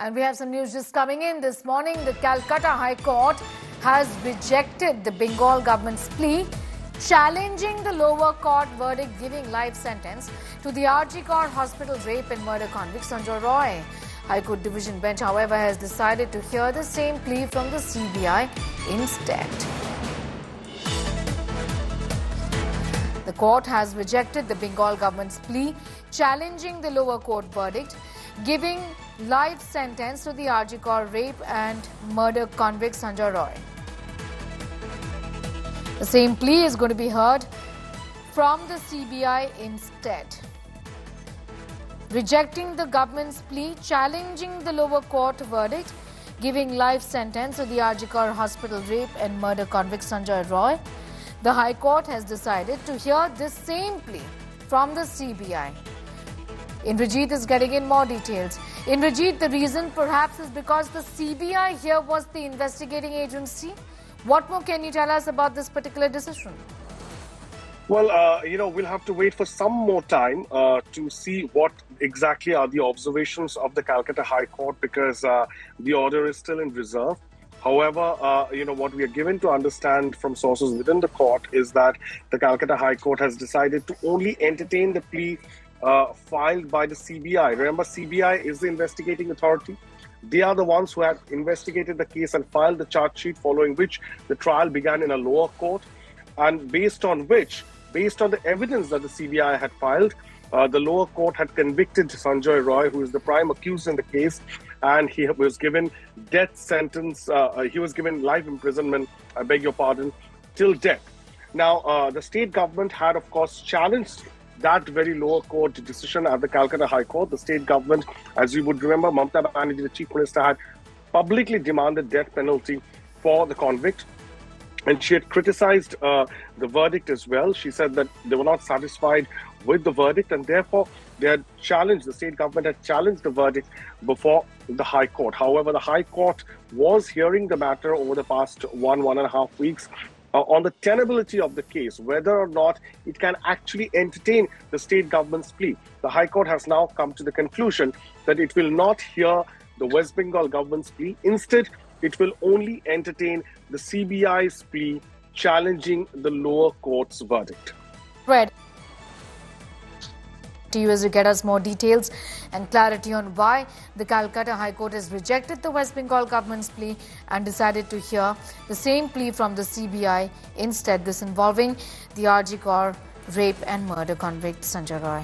And we have some news just coming in this morning. The Kolkata High Court has rejected the Bengal government's plea, challenging the lower court verdict giving life sentence to the RG hospital rape and murder convict Sanjay Roy. High Court Division Bench, however, has decided to hear the same plea from the CBI instead. The court has rejected the Bengal government's plea, challenging the lower court verdict, giving life sentence to the RG rape and murder convict Sanjay Roy. The same plea is going to be heard from the CBI instead. Rejecting the government's plea, challenging the lower court verdict, giving life sentence to the RG hospital rape and murder convict Sanjay Roy, the High Court has decided to hear this same plea from the CBI. Indrajit is getting in more details. Indrajit, the reason perhaps is because the CBI here was the investigating agency. What more can you tell us about this particular decision? Well, we'll have to wait for some more time to see what exactly are the observations of the Kolkata High Court, because the order is still in reserve. However, what we are given to understand from sources within the court is that the Kolkata High Court has decided to only entertain the plea filed by the CBI. Remember, CBI is the investigating authority. They are the ones who had investigated the case and filed the charge sheet, following which the trial began in a lower court. And based on the evidence that the CBI had filed, the lower court had convicted Sanjay Roy, who is the prime accused in the case, and he was given death sentence. He was given life imprisonment, I beg your pardon, till death. Now, the state government had, of course, challenged that very lower court decision at the Kolkata High Court. The state government, as you would remember, Mamata Banerjee, the chief minister, had publicly demanded death penalty for the convict. And she had criticized the verdict as well. She said that they were not satisfied with the verdict, and therefore the state government had challenged the verdict before the High Court. However, the High Court was hearing the matter over the past one and a half weeks on the tenability of the case, whether or not it can actually entertain the state government's plea. The High Court has now come to the conclusion that it will not hear the West Bengal government's plea. Instead, it will only entertain the CBI's plea challenging the lower court's verdict. Right. To you as you get us more details and clarity on why the Kolkata High Court has rejected the West Bengal government's plea and decided to hear the same plea from the CBI instead, this involving the RG rape and murder convict Sanjay Roy.